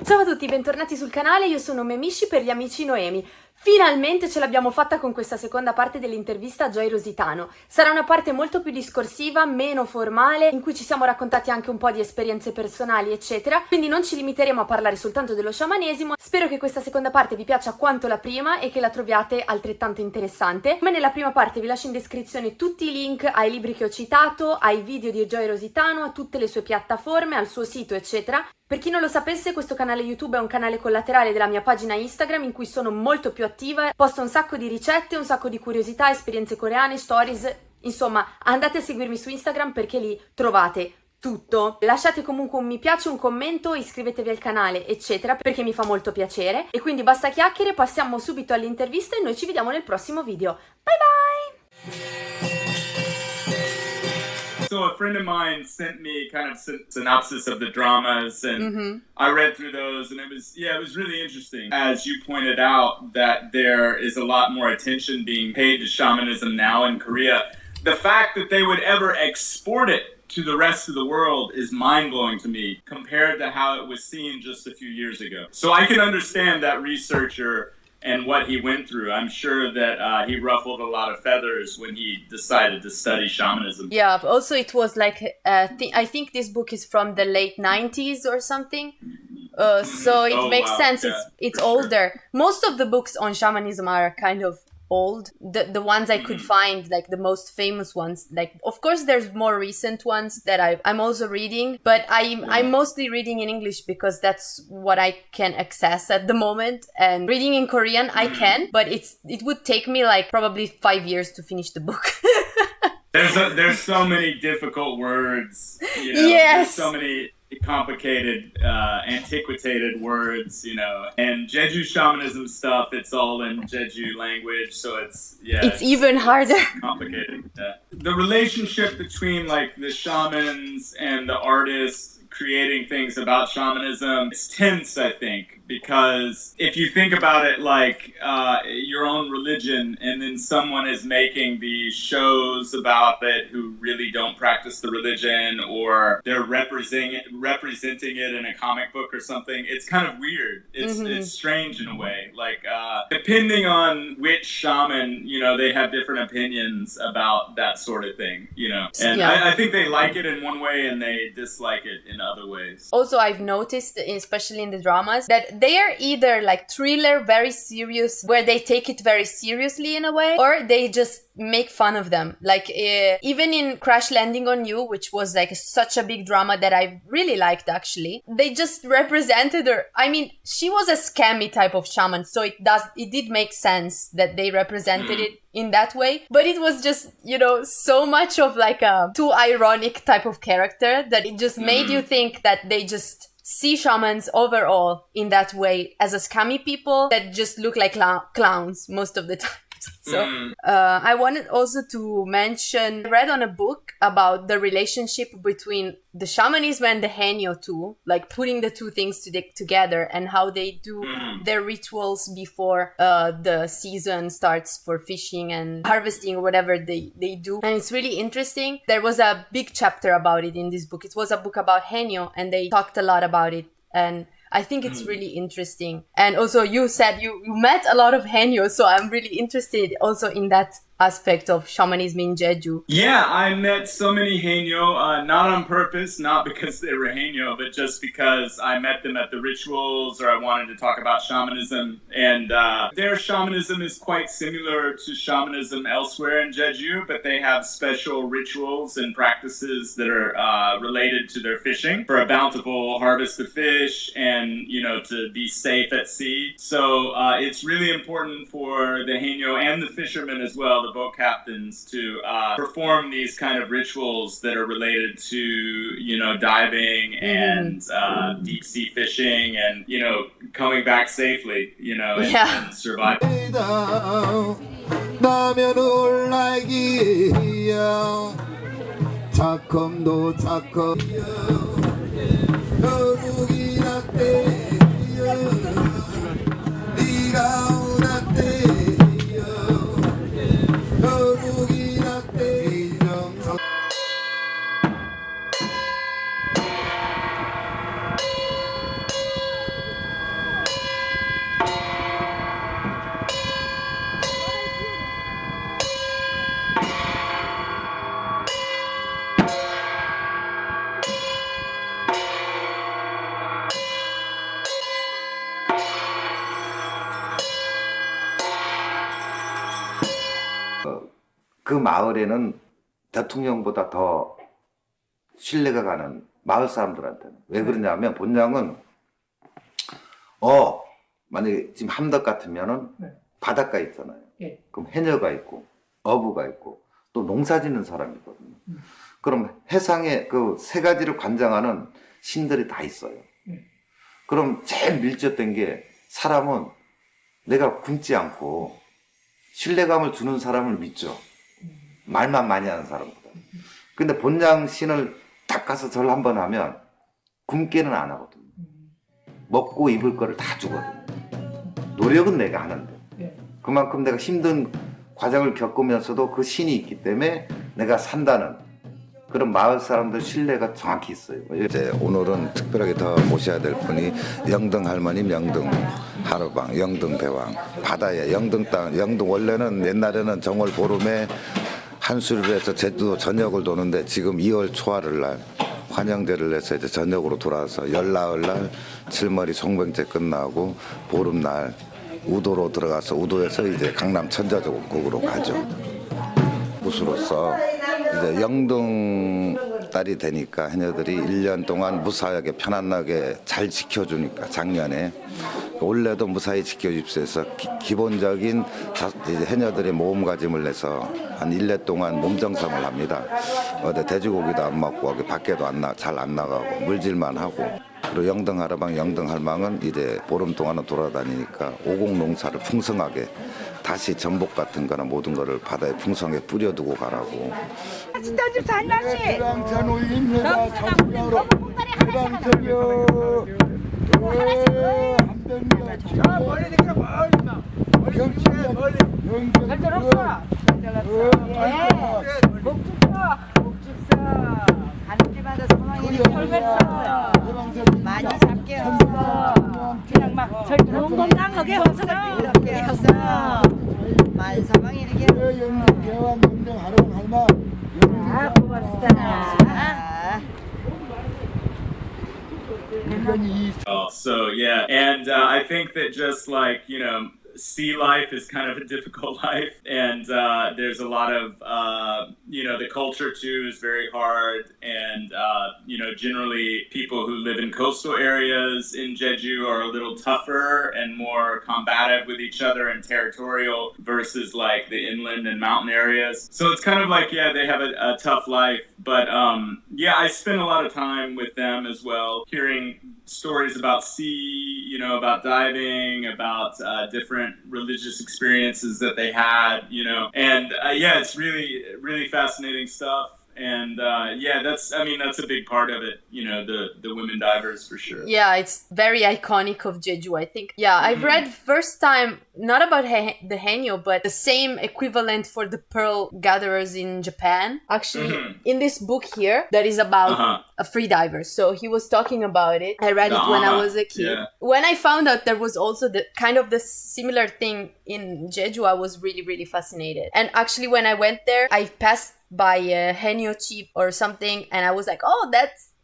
Ciao a tutti, bentornati sul canale, io sono Memishshi per gli amici Noemi. Finalmente ce l'abbiamo fatta con questa seconda parte dell'intervista a Joey Rositano. Sarà una parte molto più discorsiva, meno formale, in cui ci siamo raccontati anche un po' di esperienze personali, eccetera. Quindi non ci limiteremo a parlare soltanto dello sciamanesimo. Spero che questa seconda parte vi piaccia quanto la prima e che la troviate altrettanto interessante. Come nella prima parte vi lascio in descrizione tutti i link ai libri che ho citato, ai video di Joey Rositano, a tutte le sue piattaforme, al suo sito, eccetera. Per chi non lo sapesse, questo canale YouTube è un canale collaterale della mia pagina Instagram in cui sono molto più attiva, posto un sacco di ricette, un sacco di curiosità, esperienze coreane, stories, insomma andate a seguirmi su Instagram perché lì trovate tutto. Lasciate comunque un mi piace, un commento, iscrivetevi al canale, eccetera, perché mi fa molto piacere. E quindi basta chiacchiere, passiamo subito all'intervista e noi ci vediamo nel prossimo video. Bye bye! So a friend of mine sent me kind of synopsis of the dramas, and I read through those, and it was really interesting. As you pointed out, that there is a lot more attention being paid to shamanism now in Korea. The fact that they would ever export it to the rest of the world is mind-blowing to me compared to how it was seen just a few years ago. So I can understand that researcher and what he went through. I'm sure that he ruffled a lot of feathers when he decided to study shamanism. Yeah, also it was like, I think this book is from the late 90s or something. So it makes sense, yeah, it's older. Sure. Most of the books on shamanism are kind of old. The ones I could find, like the most famous ones, like of course there's more recent ones that I'm also reading, but I'm mostly reading in English because that's what I can access at the moment. And reading in Korean I can, but it would take me like probably 5 years to finish the book. There's so many difficult words, you know. Yes. There's so many complicated, antiquated words, you know, and Jeju shamanism stuff, it's all in Jeju language, so it's even harder. It's complicated. Yeah. The relationship between like the shamans and the artists creating things about shamanism, it's tense, I think, because if you think about it like your own religion, and then someone is making these shows about it who really don't practice the religion, or they're representing it in a comic book or something, it's kind of weird. It's strange in a way. Like depending on which shaman, you know, they have different opinions about that sort of thing, you know. And I think they like it in one way and they dislike it in other ways. Also, I've noticed, especially in the dramas, that they are either like thriller, very serious, where they take it very seriously in a way, or they just make fun of them. Like even in Crash Landing on You, which was like such a big drama that I really liked actually, they just represented her. I mean, she was a scammy type of shaman, so it did make sense that they represented it in that way, but it was just, you know, so much of like a too ironic type of character that it just made you think that they just see shamans overall in that way as a scammy people that just look like clowns most of the time. So I wanted also to mention, I read on a book about the relationship between the shamanism and the Haenyeo too, like putting the two things together and how they do their rituals before the season starts for fishing and harvesting or whatever they do. And it's really interesting. There was a big chapter about it in this book. It was a book about Haenyeo and they talked a lot about it. And I think it's really interesting. And also you said you met a lot of Haenyeo, so I'm really interested also in that aspect of shamanism in Jeju. Yeah, I met so many Haenyeo, not on purpose, not because they were Haenyeo, but just because I met them at the rituals or I wanted to talk about shamanism. And their shamanism is quite similar to shamanism elsewhere in Jeju, but they have special rituals and practices that are related to their fishing for a bountiful harvest of fish and, you know, to be safe at sea. So it's really important for the Haenyeo and the fishermen as well, the boat captains, to perform these kind of rituals that are related to, you know, diving and deep sea fishing and, you know, coming back safely, you know, and surviving. 그 마을에는 대통령보다 더 신뢰가 가는 마을 사람들한테는. 왜 그러냐면 본장은 만약에 지금 함덕 같으면은 바닷가 있잖아요. 그럼 해녀가 있고 어부가 있고 또 농사 짓는 사람이거든요. 그럼 해상에 그 세 가지를 관장하는 신들이 다 있어요. 그럼 제일 밀접된 게 사람은 내가 굶지 않고 신뢰감을 주는 사람을 믿죠. 말만 많이 하는 사람보다. 근데 본장 신을 딱 가서 절 한번 하면 굶게는 안 하거든요. 먹고 입을 거를 다 주거든요. 노력은 내가 하는데 그만큼 내가 힘든 과정을 겪으면서도 그 신이 있기 때문에 내가 산다는 그런 마을 사람들 신뢰가 정확히 있어요. 이제 오늘은 특별하게 더 모셔야 될 분이 영등 할머니, 영등 하루방, 영등 대왕, 바다에 영등 땅, 영등 원래는 옛날에는 정월 보름에 한수를 해서 제주도 전역을 도는데 지금 2월 초하를 날 환영제를 해서 이제 전역으로 돌아와서 열나흘날 칠머리 송병제 끝나고 보름날 우도로 들어가서 우도에서 이제 강남 천자족국으로 가죠. 부수로서 이제 영등 딸이 되니까 해녀들이 1년 동안 무사하게 편안하게 잘 지켜주니까 작년에 올해도 무사히 지켜줍시오 해서 기본적인 이제 해녀들의 모험가짐을 내서 한 1년 동안 몸정성을 합니다. 어디 돼지고기도 안 먹고 밖에도 잘 안 나가고 물질만 하고 그리고 영등 하루방, 영등 할망은 이제 보름 동안은 돌아다니니까 오곡농사를 풍성하게 다시 전복 같은 거나 모든 거를 바다에 풍성하게 뿌려두고 가라고. 집사 한 잔씩. 그랑천 올립니다. 참으로 그랑천이요. 저 멀리 내가 멀리. 별절 없어. 목죽서 가는 길마다 소망이 털겠어. 많이 잡게 없어. 그냥 막 건강하게 없어. 이렇게 없어. 만사방이 이렇게 영등 대왕 영등 하루방 할마. 고맙다. So yeah, and I think that just like sea life is kind of a difficult life, and there's a lot of the culture too is very hard, and generally people who live in coastal areas in Jeju are a little tougher and more combative with each other and territorial versus like the inland and mountain areas. So it's kind of like they have a tough life, but I spend a lot of time with them as well, hearing stories about sea, about diving, about different religious experiences that they had, and it's really, really fascinating stuff. And that's a big part of it, the women divers for sure. Yeah, it's very iconic of Jeju, I think. Yeah, I've read first time, not about the Haenyeo, but the same equivalent for the pearl gatherers in Japan. Actually, in this book here, that is about a free diver. So he was talking about it. I read it when I was a kid. Yeah. When I found out there was also the similar thing in Jeju, I was really, really fascinated. And actually, when I went there, I passed by a Haenyeo chip or something, and I was like,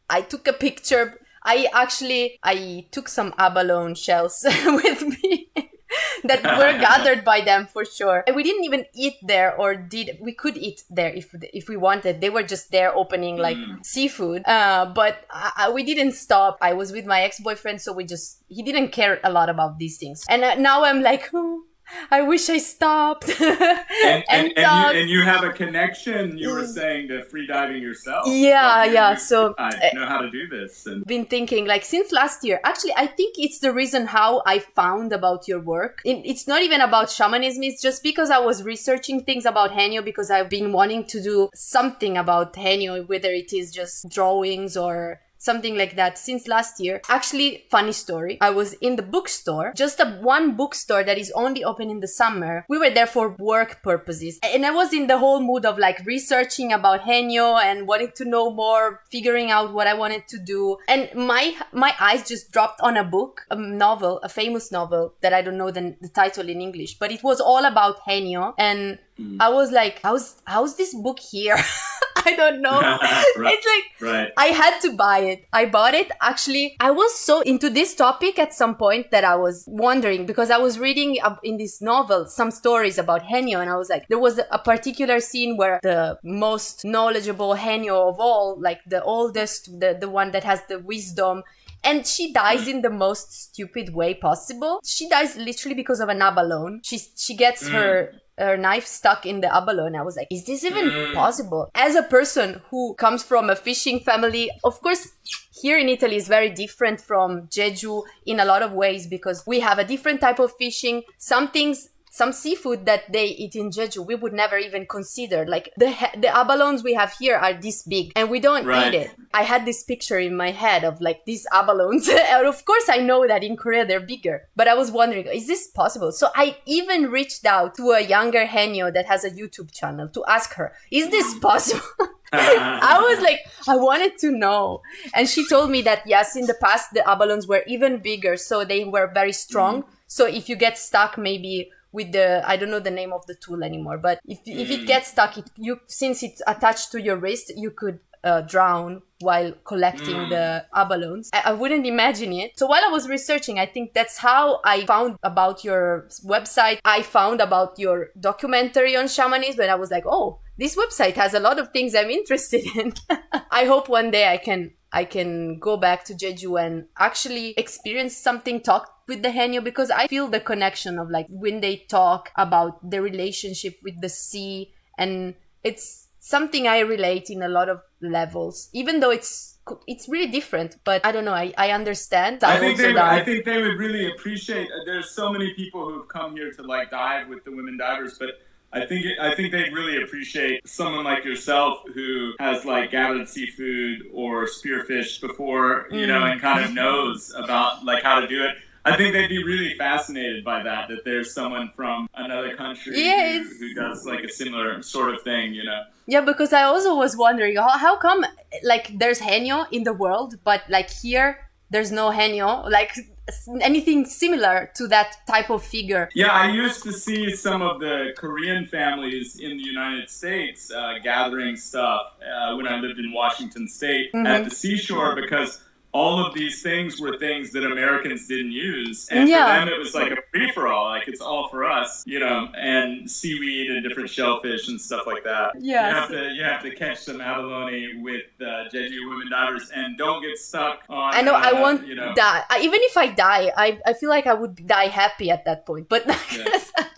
I took a picture. I took some abalone shells with me that were gathered by them for sure. And we didn't even eat there, we could eat there if we wanted. They were just there opening like seafood. But we didn't stop. I was with my ex-boyfriend, so he didn't care a lot about these things. And now I'm like, I wish I stopped. and you have a connection, you were saying, to free diving yourself. So I know how to do this. And been thinking like since last year. Actually, I think it's the reason how I found about your work. It's not even about shamanism. It's just because I was researching things about Haenyeo, because I've been wanting to do something about Haenyeo, whether it is just drawings or something like that since last year. Actually, funny story. I was in the bookstore, just one bookstore that is only open in the summer. We were there for work purposes. And I was in the whole mood of like researching about Haenyeo and wanting to know more, figuring out what I wanted to do. And my eyes just dropped on a book, a novel, a famous novel that I don't know the title in English, but it was all about Haenyeo. And I was like, how's this book here? I don't know. Right. It's like, Right. I had to buy it. I bought it. Actually, I was so into this topic at some point that I was wondering, because I was reading in this novel some stories about Henyo, and I was like, there was a particular scene where the most knowledgeable Henyo of all, like the oldest, the one that has the wisdom, and she dies in the most stupid way possible. She dies literally because of an abalone. She gets her knife stuck in the abalone. I was like, is this even possible? As a person who comes from a fishing family, of course, here in Italy is very different from Jeju in a lot of ways, because we have a different type of fishing. Some seafood that they eat in Jeju, we would never even consider. Like the abalones we have here are this big, and we don't eat it. I had this picture in my head of like these abalones. And of course, I know that in Korea they're bigger, but I was wondering, is this possible? So I even reached out to a younger Henyo that has a YouTube channel to ask her, is this possible? I was like, I wanted to know. And she told me that yes, in the past, the abalones were even bigger, so they were very strong. So if you get stuck maybe with I don't know the name of the tool anymore, but if it gets stuck, since it's attached to your wrist, you could drown while collecting the abalones. I wouldn't imagine it. So while I was researching, I think that's how I found about your website. I found about your documentary on shamanism, and I was like, oh, this website has a lot of things I'm interested in. I hope one day I can go back to Jeju and actually experience something, talk with the Henyo, because I feel the connection of like when they talk about the relationship with the sea, and it's something I relate in a lot of levels, even though it's really different, but I don't know, I understand. I think they would really appreciate, there's so many people who've come here to like dive with the women divers, but I think they'd really appreciate someone like yourself who has like gathered seafood or spearfished before, you know, and kind of knows about like how to do it. I think they'd be really fascinated by that there's someone from another country who does like a similar sort of thing, you know? Yeah, because I also was wondering, how come like there's Henyo in the world, but like here there's no Henyo, like anything similar to that type of figure. Yeah, I used to see some of the Korean families in the United States gathering stuff when I lived in Washington State at the seashore, because all of these things were things that Americans didn't use. And for them, it was like a free-for-all. Like, it's all for us, you know, and seaweed and different shellfish and stuff like that. Yes. You have to catch some abalone with Jeju women divers and don't get stuck on... I know, I won't die. Even if I die, I feel like I would die happy at that point. But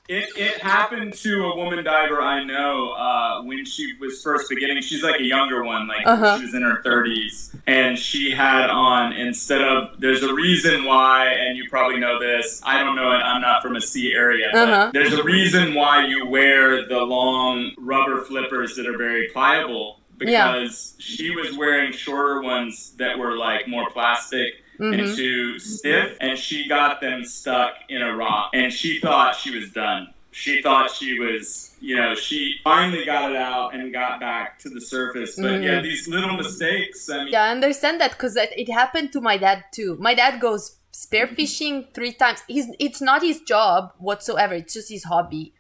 It happened to a woman diver I know when she was first beginning. She's like a younger one, like she was in her 30s. And she had on, instead of, there's a reason why, and you probably know this, I don't know it, I'm not from a sea area, but there's a reason why you wear the long rubber flippers that are very pliable, because she was wearing shorter ones that were like more plastic and too stiff, and she got them stuck in a rock, and she thought she was done. She thought she was, you know, she finally got it out and got back to the surface. But yeah, these little mistakes, I mean... Yeah, I understand that, because it happened to my dad too. My dad goes spearfishing 3 times. It's not his job whatsoever, it's just his hobby.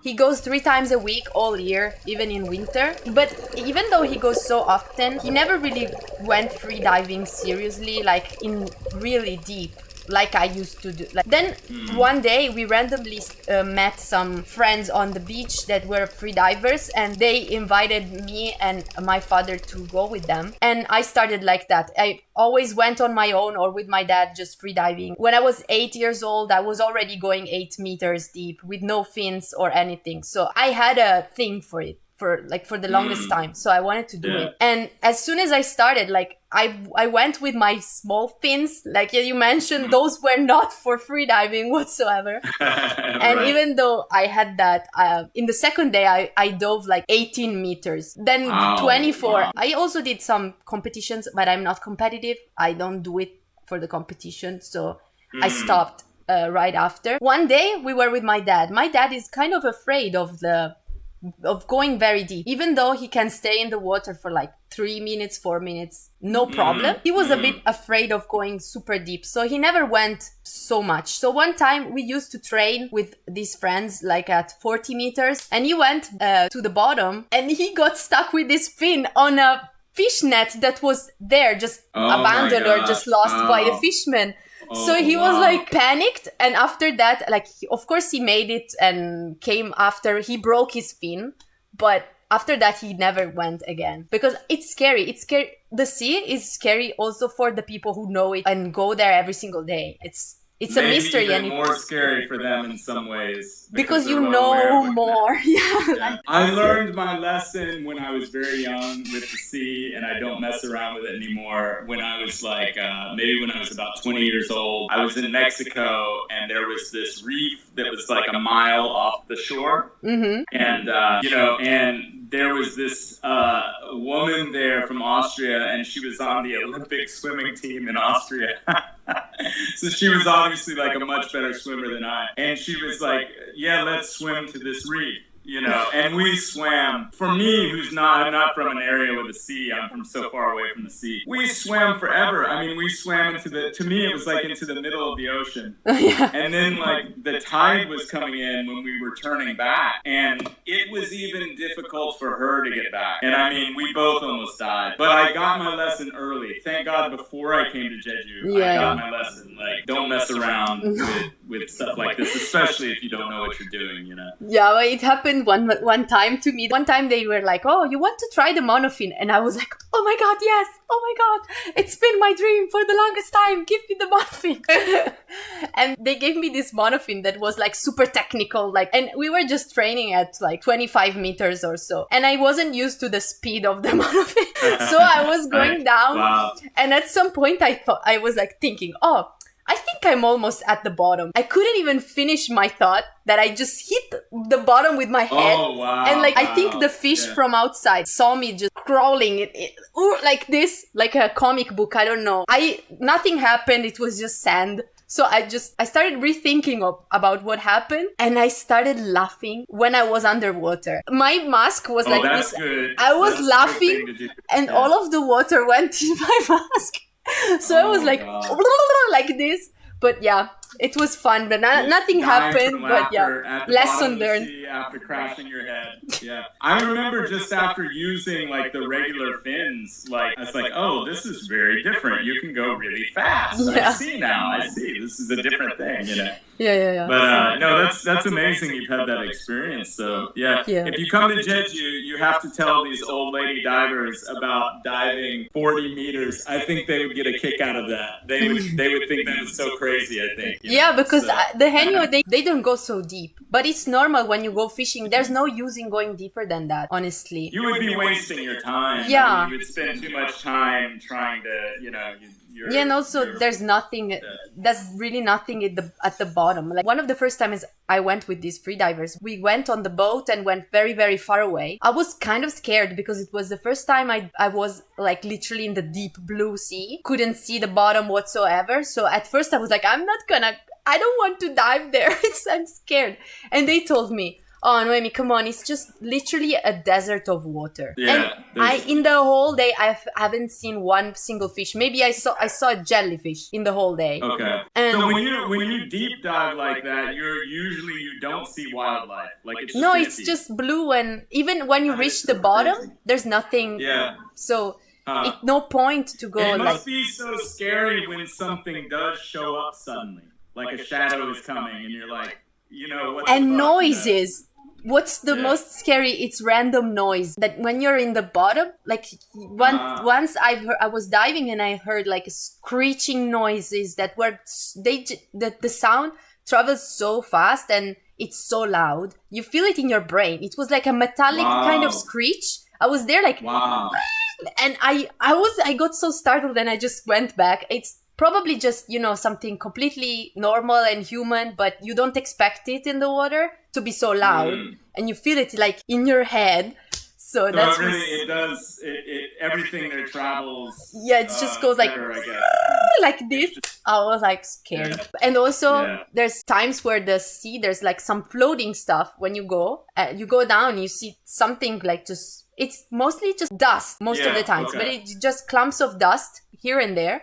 He goes 3 times a week all year, even in winter. But even though he goes so often, he never really went free diving seriously, like in really deep, like I used to do. Like, then one day we randomly met some friends on the beach that were free divers, and they invited me and my father to go with them. And I started like that. I always went on my own or with my dad, just free diving. When I was 8 years old, I was already going 8 meters deep with no fins or anything. So I had a thing for it. For the longest time, so I wanted to do it. And as soon as I started, like I went with my small fins, like you mentioned, those were not for free diving whatsoever. And even though I had that, in the second day I dove like 18 meters, then 24. Wow. I also did some competitions, but I'm not competitive. I don't do it for the competition, so I stopped right after. One day we were with my dad. My dad is kind of afraid of the of going very deep. Even though he can stay in the water for like 3 minutes, 4 minutes, no problem. He was a bit afraid of going super deep, so he never went so much. So one time we used to train with these friends like at 40 meters, and he went to the bottom and he got stuck with his fin on a fish net that was there, just abandoned or just lost by the fishermen. So he was like panicked, and after that, like, of course he made it and came after he broke his fin, but after that he never went again because it's scary. It's scary. The sea is scary also for the people who know it and go there every single day. It's a mystery, even and more scary for them in some ways because you know more. Yeah. I learned my lesson when I was very young with the sea, and I don't mess around with it anymore. When I was like, maybe when I was about 20 years old, I was in Mexico, and there was this reef that was like a mile off the shore, and and there was this woman there from Austria, and she was on the Olympic swimming team in Austria. So she was obviously like a much better swimmer than I. And she was like, yeah, let's swim to this reef, and we swam. For me, I'm not from an area with a sea, I'm from so far away from the sea. We swam forever. I mean, we swam to me, it was like into the middle of the ocean. And then like the tide was coming in when we were turning back, and it was even difficult for her to get back. And I mean, we both almost died. But I got my lesson early. Thank God before I came to Jeju, I got my lesson. Like, don't mess around with stuff like this, especially if you don't know what you're doing, Yeah, well, it happened one time to me. One time they were like, oh, you want to try the monofin? And I was like, oh my God, yes. Oh my God. It's been my dream for the longest time. Give me the monofin. And they gave me this monofin that was like super technical. And we were just training at like 25 meters or so. And I wasn't used to the speed of the monofin. So I was going down. Wow. And at some point I was like thinking, oh, I think I'm almost at the bottom. I couldn't even finish my thought that I just hit the bottom with my head. Oh, wow. And I think the fish from outside saw me just crawling like this, like a comic book. I don't know. Nothing happened. It was just sand. So I started rethinking about what happened, and I started laughing when I was underwater. My mask was like that's this. Good. I was That's laughing, and all of the water went in my mask. So I was like, like this. But yeah, it was fun, but nothing happened. But yeah, lesson learned. After crashing your head. Yeah. I remember just after using like the regular fins, like I was like, oh, this is very different. You can go really fast. Yeah. I see now. I see. This is a different thing, Yeah. But no, that's amazing. You've had that experience. So yeah. If you come to Jeju, you have to tell these old lady divers about diving 40 meters. I think they would get a kick out of that. They would think that was so crazy. I think. Yeah, because the Henyo, they don't go so deep. But it's normal when you go fishing. There's no use in going deeper than that, honestly. You would be wasting your time. Yeah. I mean, you would spend too much time trying to, and also there's nothing, there's really nothing at the bottom. Like one of the first times I went with these freedivers, we went on the boat and went very, very far away. I was kind of scared because it was the first time I was like literally in the deep blue sea, couldn't see the bottom whatsoever. So at first I was like, I don't want to dive there. I'm scared. And they told me, oh, Noemi, come on. It's just literally a desert of water. Yeah, and in the whole day, I haven't seen one single fish. Maybe I saw a jellyfish in the whole day. Okay. And so when you deep dive like that, you don't see wildlife. Like it's just no, empty. it's just blue. And even when you reach the bottom, there's nothing. Yeah. So it's no point to go. It must be so scary when something does show up suddenly. Like a shadow is coming and you're like, what and noises. What's the most scary? It's random noise. That when you're in the bottom, like once I was diving and I heard like screeching noises that were the sound travels so fast and it's so loud. You feel it in your brain. It was like a metallic kind of screech. I was there like, wow. And I got so startled and I just went back. It's probably just, something completely normal and human, but you don't expect it in the water to be so loud. And you feel it like in your head. So that's really, it does. everything their travels. Yeah, it just goes like better, I guess. like this. I was like scared. And also there's times where the sea, there's like some floating stuff. When you go down, you see something like just, it's mostly just dust most of the times, but it's just clumps of dust here and there.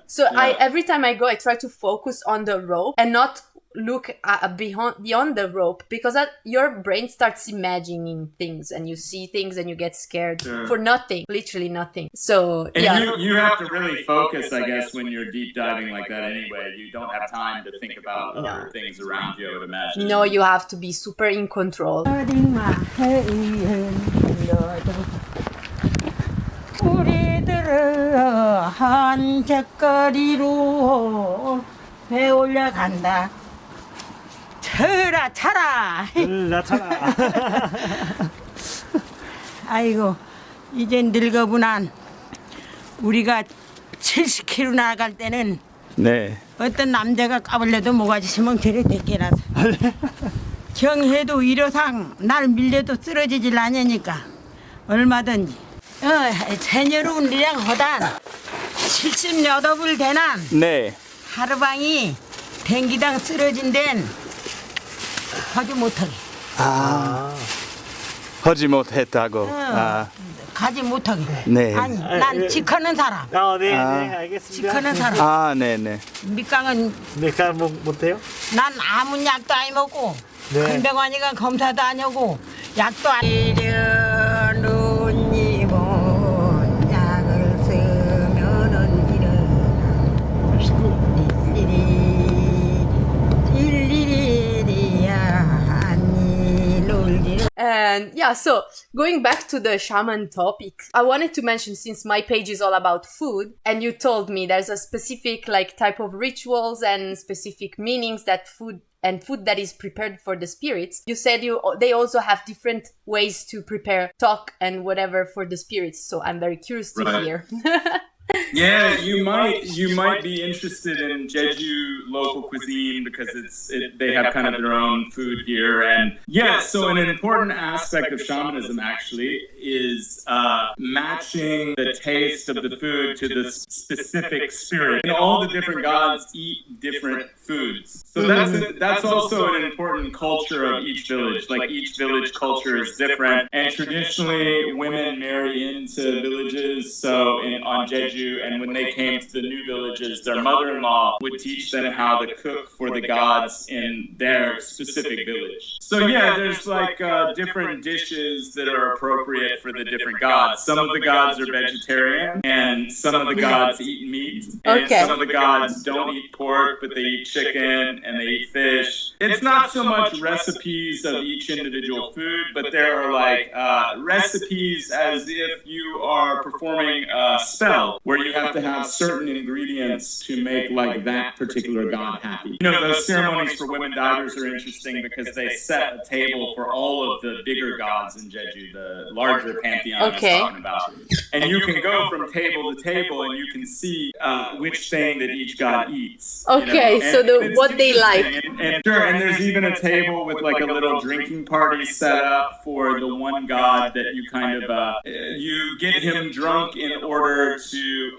So every time I go, I try to focus on the rope and not look beyond the rope, because your brain starts imagining things and you see things and you get scared for nothing, literally nothing. So you have to really focus, I guess, when you're deep diving like that anyway. You don't have time to think about other things around you, I would imagine. No, you have to be super in control. 우리들은 한 책거리로 배 올라간다. 쳐라 차라. 아이고, 이제 늙어보난 우리가 70km 나갈 때는 어떤 남자가 까불려도 모가지 시멍처리 됐게라서 경해도 위로상 날 밀려도 쓰러지질 않으니까 얼마든지 세녀로 우리랑 허단 78을 되난 하루방이 댕기당 쓰러진 데는 하지 못하게. 하지 못했다고. 가지 못하게. 아니, 난 직하는 사람. 알겠습니다. 직하는 사람. 밑강은 못해요? 난 아무 약도 안 먹고 큰 병원이가 검사도 안 하고 약도 안 눈이 먼 약을 쓰면은 And so going back to the shaman topic, I wanted to mention, since my page is all about food, and you told me there's a specific like type of rituals and specific meanings that food that is prepared for the spirits. You said they also have different ways to prepare talk and whatever for the spirits. So I'm very curious to hear. Yeah, you might be interested in Jeju local cuisine, because they have kind of their own food here. And so an important aspect of shamanism actually is matching the taste of the food to the specific spirit. And all the different gods eat different foods. So that's also an important culture of each village. Like each village culture is different, and traditionally women marry into villages. So on Jeju, and when they came to the new villages, their mother-in-law would teach them how to cook for the gods in their specific village. So there's like different dishes that are appropriate for the different gods. Some of the gods are vegetarian, and some of the gods eat meat, and some of the gods don't eat pork, but they eat chicken and they eat fish. It's not so much recipes of each individual food, but there are like recipes as if you are performing a spell where you have to have certain ingredients to make like that particular god happy. You know, those ceremonies for women divers are interesting because they set a table for all of the bigger gods in Jeju, the larger pantheon I was talking about. And you can go from table to table and you can see which thing that each god eats. What they like. And there's even a table with like a little drinking party set up for the one god that you kind of, you get him drunk in order to,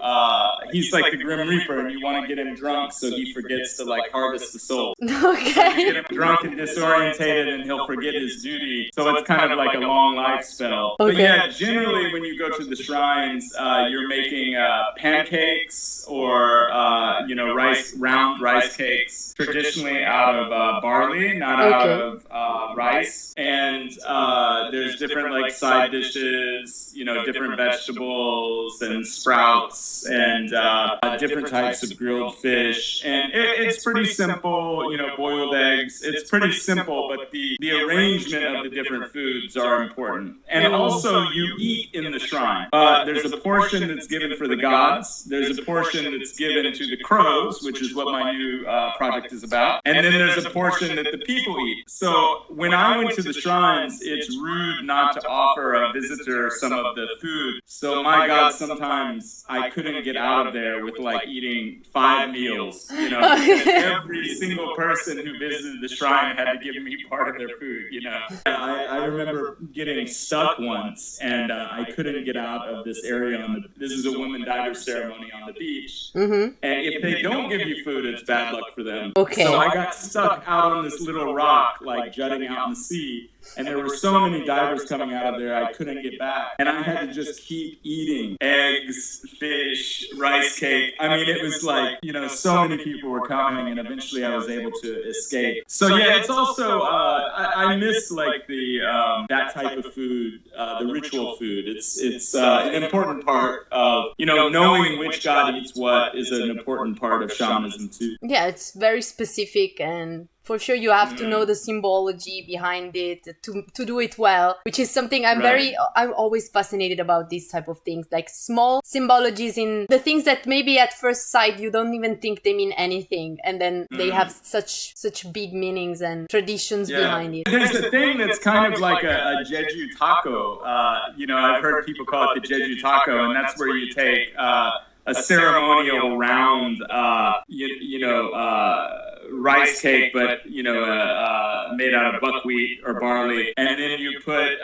he's like the Grim Reaper, and you want to get him drunk so he forgets to like harvest the soul. So you get him drunk and disorientated and he'll forget his duty. So it's kind of like a long life spell. But generally when you go to the shrines, you're making pancakes or, round rice cakes, traditionally out of barley, not out of rice. And there's different like side dishes, different vegetables and sprouts and different types of grilled fish. And it's pretty simple, boiled eggs. It's pretty simple, but the arrangement of the different foods are important. And also you eat in the shrine. There's a portion that's given for the gods. There's a portion that's given to the crows, which is what my new project is about. And then there's a portion that the people eat. So when I went to the shrines, it's rude not to offer a visitor some of the food. So my God, sometimes I couldn't get out of there with like eating 5 meals, you know. Every single person who visited the shrine had to give me part of their food, you know. I remember getting stuck once, and I couldn't get out of this area. This is a women diver ceremony on the beach, and if they don't give you food, it's bad luck for them. Okay. So I got stuck out on this little rock, like jutting out in the sea, and there were so many divers coming out of there, I couldn't get back. And I had to just keep eating eggs, fish, rice cake. I mean, it was like, you know, so many people were coming, and eventually I was able to escape. So yeah, it's also, I miss like the, that type of food, the ritual food. It's an important part of, you know, knowing which god eats what is an important part of shamanism too. Yeah, it's very specific, and for sure you have to know the symbology behind it to do it well, which is something I'm always fascinated about, these type of things, like small symbologies in the things that maybe at first sight you don't even think they mean anything, and then they have such big meanings and traditions behind it. There's a thing that's kind of like a Jeju taco. You know, I've heard people call it the Jeju taco, and that's where you take a ceremonial round, rice cake, but made out of buckwheat or barley, and then you put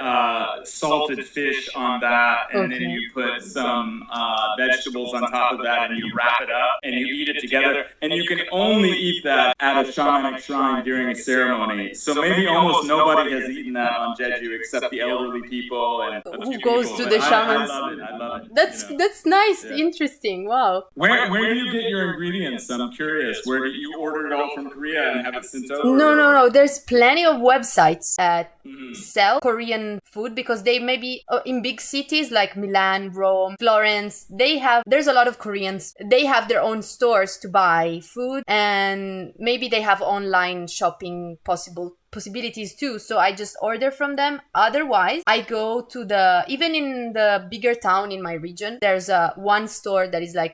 salted fish on that, and then you put some vegetables on top of that, and you wrap it up and you eat it together. And you can only eat that at a shamanic shrine during a ceremony. So maybe almost nobody has eaten that on Jeju except the elderly people and who goes to the shamans. I love it. That's nice, interesting. Wow. Where do you get your ingredients? I'm curious. Where do you order it all from Korea and have it sent over? No. There's plenty of websites that sell Korean food, because they maybe in big cities like Milan, Rome, Florence, there's a lot of Koreans. They have their own stores to buy food, and maybe they have online shopping possibilities too, so I just order from them. Otherwise, I go to even in the bigger town in my region, there's one store that is like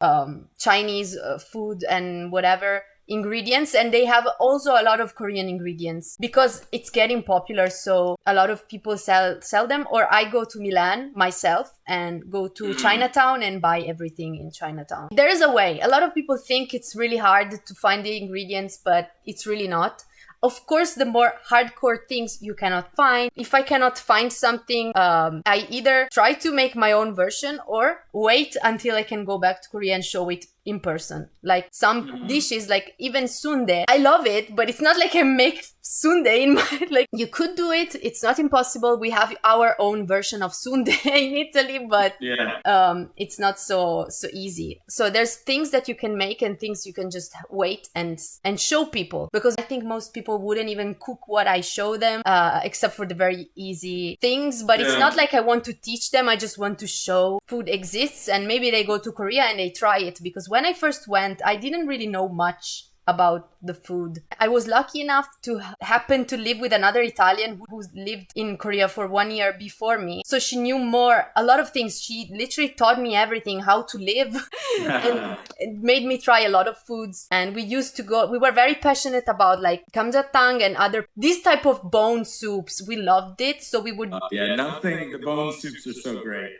Chinese food and whatever ingredients, and they have also a lot of Korean ingredients because it's getting popular, so a lot of people sell them. Or I go to Milan myself and go to Chinatown and buy everything in Chinatown. There is a way. A lot of people think it's really hard to find the ingredients, but it's really not. Of course, the more hardcore things you cannot find. If I cannot find something, I either try to make my own version or wait until I can go back to Korea and show it in person. Like some dishes, like even sundae, I love it, but it's not like I make sundae in my, like, you could do it. It's not impossible. We have our own version of sundae in Italy, but it's not so easy. So there's things that you can make and things you can just wait and show people, because I think most people wouldn't even cook what I show them, except for the very easy things. But it's not like I want to teach them. I just want to show food exists, and maybe they go to Korea and they try it, because when I first went, I didn't really know much about the food. I was lucky enough to happen to live with another Italian who lived in Korea for 1 year before me. So she knew a lot of things. She literally taught me everything, how to live, and it made me try a lot of foods. And we were very passionate about like kamjatang and these type of bone soups. We loved it. So we would... the bone soups are so great.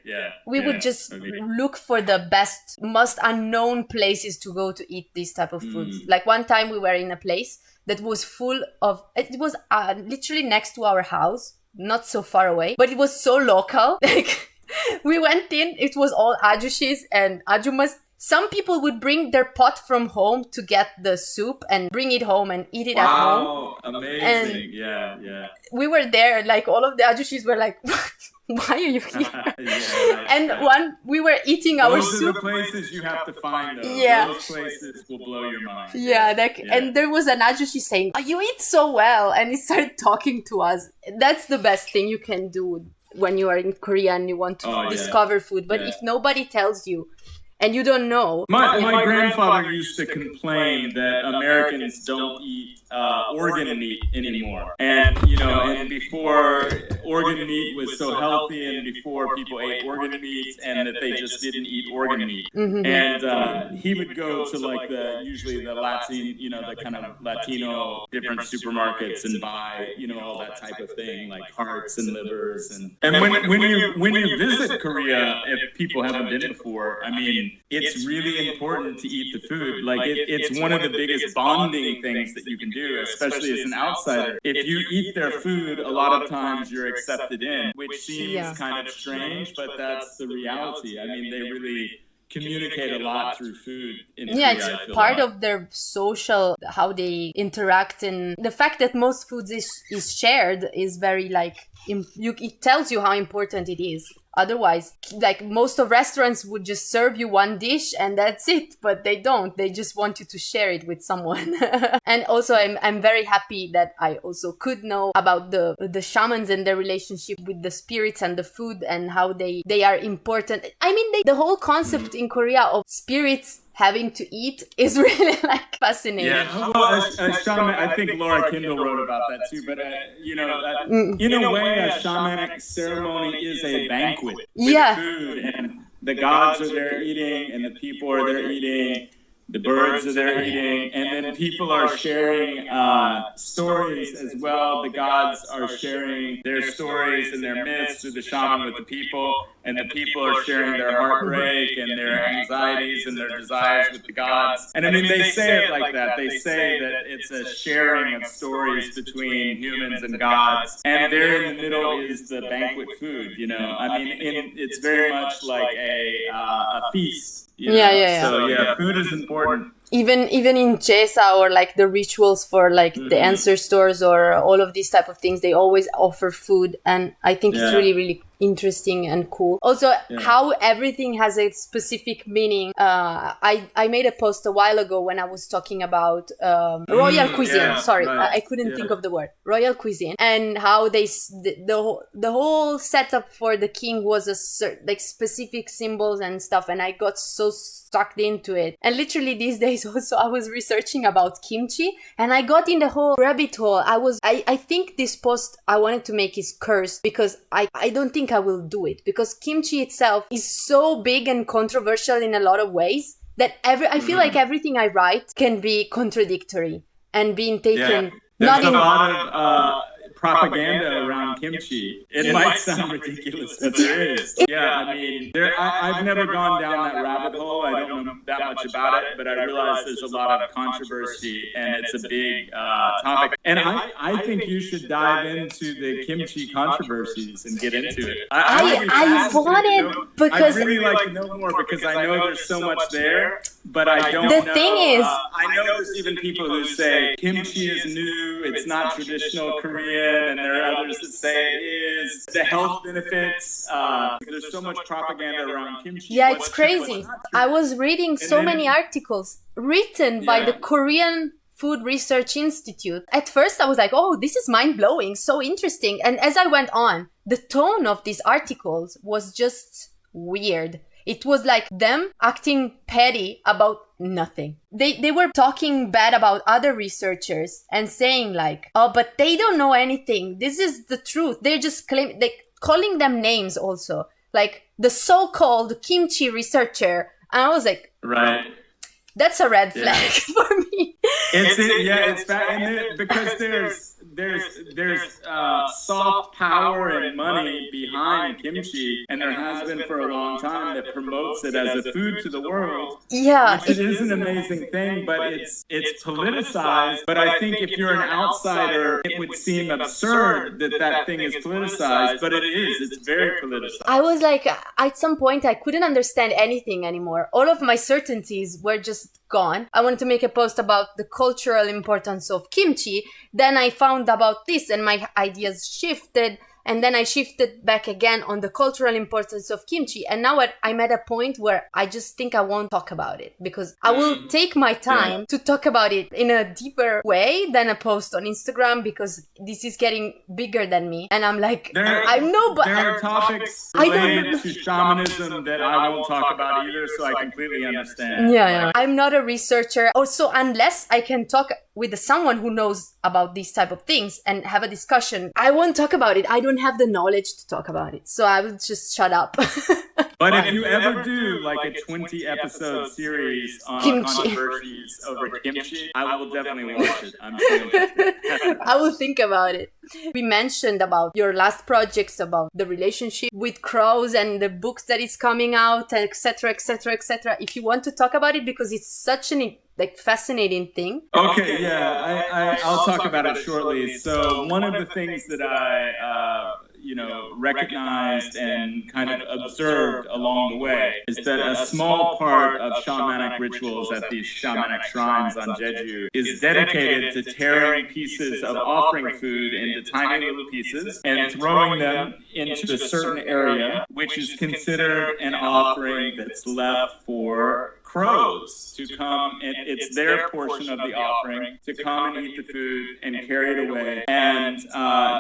We would just look for the best, most unknown places to go to eat these type of foods. Like one time we were in a place that was full of, it was literally next to our house, not so far away, but it was so local. Like we went in, it was all ajushis and ajumas. Some people would bring their pot from home to get the soup and bring it home and eat it at home. Wow, amazing. And we were there, like all of the ajushis were like, why are you here? And we were eating our soup. Those are the places you have to find, though. Those places will blow your mind. And there was an ajushi saying, "Oh, you eat so well," and he started talking to us. That's the best thing you can do when you are in Korea and you want to discover food. But if nobody tells you and you don't know... My grandfather used to complain that Americans don't eat organ meat anymore. And, you know, and before organ meat was so healthy and before people ate organ meat and that they just didn't eat organ meat. And he would go to like usually the Latin, you know, the kind of Latino different supermarkets and buy, you know, all that type of thing, like hearts and livers. And when you visit Korea, if people haven't been before, I mean, it's really important to eat the food. Like it's one of the biggest bonding things that you can do, especially as an outsider. If you eat their food, a lot of times you're accepted in, which seems kind of strange, but that's the reality. I mean, they really communicate a lot through food in Korea, it's part of their social, how they interact, and the fact that most food is shared is very like it tells you how important it is. Otherwise, like most of restaurants would just serve you one dish and that's it, but they don't. They just want you to share it with someone. And also, I'm very happy that I also could know about the shamans and their relationship with the spirits and the food and how they are important. I mean, the whole concept in Korea of spirits having to eat is really like fascinating. Yeah, well, shaman, I think Laura Kindle wrote about that too. But you know, in a way, a shamanic ceremony is a banquet with food, and the gods are there eating, and the people are there eating. The birds are there eating, and then people are sharing stories as well. The gods are sharing their stories and their myths through the shaman with the people, and the people are sharing their heartbreak and their anxieties and their desires with the gods. And I mean, they say it like that. They say that it's a sharing of stories between humans and gods, and there in the middle is the banquet food, you know. I mean, it's very much like a feast. You know? So yeah, food is important. Even in Jeju or like the rituals for like the ancestors or all of these type of things, they always offer food, and I think it's really, really interesting and cool. Also, how everything has a specific meaning. I made a post a while ago when I was talking about royal cuisine. Sorry, I couldn't think of the word. Royal cuisine, and how the whole setup for the king was like specific symbols and stuff, and I got so stuck into it. And literally these days also I was researching about kimchi, and I got in the whole rabbit hole. I think this post I wanted to make is cursed, because I don't think I will do it, because kimchi itself is so big and controversial in a lot of ways that I feel like everything I write can be contradictory and being taken There's a lot of propaganda around kimchi. It might sound ridiculous, but there is. I mean, I've never gone down that rabbit hole. I don't know that much about it, but I realize there's a lot of controversy, and it's a big topic. And I think you should dive into the kimchi controversies and get into it. I really like to know more, because I know there's so much there, but I don't know. The thing is, I know there's even people who say kimchi is new, it's not traditional Korean, and there are others that say it is. The health benefits, there's so much propaganda around kimchi. Yeah, it's crazy. I was reading so many articles written by the Korean Food Research Institute. At first I was like, oh, this is mind-blowing, so interesting. And as I went on, the tone of these articles was just weird. It was like them acting petty about nothing. They were talking bad about other researchers and saying like, oh, but they don't know anything. This is the truth. They're just calling them names also. Like the so-called kimchi researcher. And I was like, right. That's a red flag for me. It's bad, because there's soft power and money behind kimchi, and there has been for a long time, that promotes it as a food to the world. Yeah, which is an amazing thing, but it's politicized. But I think if you're an outsider, it would seem absurd that thing is politicized, but it is. It's very politicized. I was like, at some point, I couldn't understand anything anymore. All of my certainties were just gone. I wanted to make a post about the cultural importance of kimchi. Then I found about this, and my ideas shifted. And then I shifted back again on the cultural importance of kimchi. And now I'm at a point where I just think I won't talk about it, because I will take my time to talk about it in a deeper way than a post on Instagram, because this is getting bigger than me. And I'm like, There are topics related to shamanism that I won't talk about either, so I completely understand. Yeah. I'm not a researcher. Also, unless I can talk with someone who knows about these type of things and have a discussion, I won't talk about it. I don't have the knowledge to talk about it. So I will just shut up. But if you ever do like a 20-episode series on controversies over kimchi, I will definitely watch it. I'm so interested. I will think about it. We mentioned about your last projects, about the relationship with crows and the books that is coming out, etc., etc., etc. If you want to talk about it, because it's such an fascinating thing. Okay, yeah, I'll talk about it shortly. So one of the things that I recognized and kind of observed along the way is that a small part of shamanic rituals at these shamanic shrines on Jeju is dedicated to tearing pieces of offering food into tiny little pieces and throwing them into a certain area, which is considered an offering that's left for crows to come, and it's their portion of the offering to come and eat the food and carry it away. And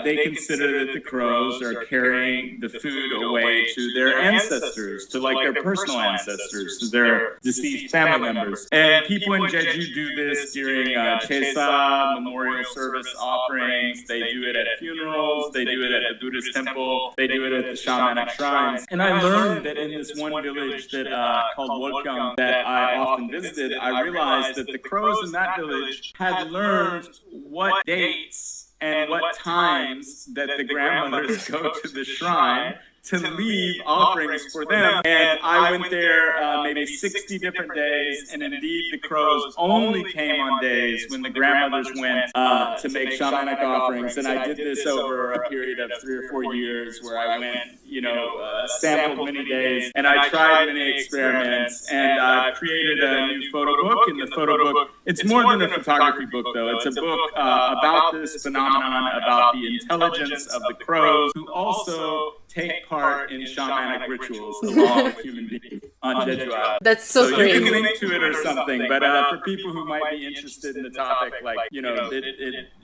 they consider that the crows are carrying the food away to their ancestors, to like their personal ancestors, to their deceased family members. And people in Jeju do this during Chesa, memorial service offerings. They do it at funerals. They do it at the Buddhist temple. They do it at the shamanic shrines. And I learned that in this one village that called Wolkyung that I often visited, I realized that the crows in that village had learned what dates and what times that the grandmothers go to the shrine to leave offerings for them. And I went there maybe 60 different days, and indeed the crows only came on days when the grandmothers went to make shamanic offerings. And I did this over a period of 3 or 4 years where I went, sampled many days, and I tried many experiments, and I created a new photo book. In the photo book, it's more than a photography book though, it's a book about this phenomenon, about the intelligence of the crows, who also take part in shamanic rituals along with human beings on Jeju Island. That's so great. You can link to it or something, but for people who might be interested in the topic,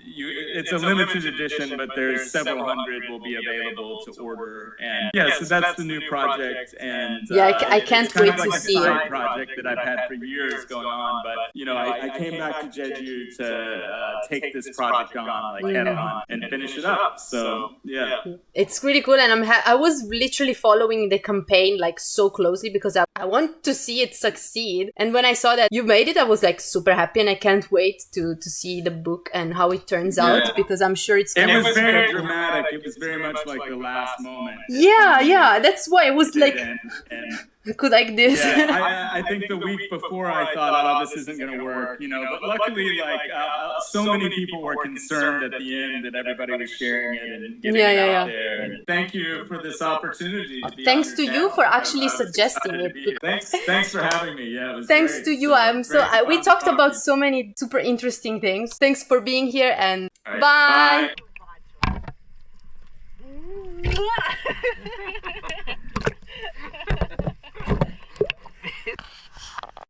it's a limited edition, but there's several hundred will be available to order. And so that's the new project. And I can't wait to see it. It's a side project that I've had for years going on, but I came back to Jeju to take this project on, head on, and finish it up. So it's really cool, and I was literally following the campaign so closely because I want to see it succeed. And when I saw that you made it, I was super happy, and I can't wait to see the book and how it turns out, because I'm sure it's gonna be very dramatic. It was very much like the last moment. Yeah, that's why it was like this. Yeah, I think the week before I thought, this isn't going to work, but luckily, so many people were concerned at the end that everybody was sharing it and getting it out there. And thank you for this opportunity. Thanks to you for actually suggesting it. Thanks for having me. Yeah, it was thanks great. to you. We talked about so many super interesting things. Thanks for being here, and bye. Bye.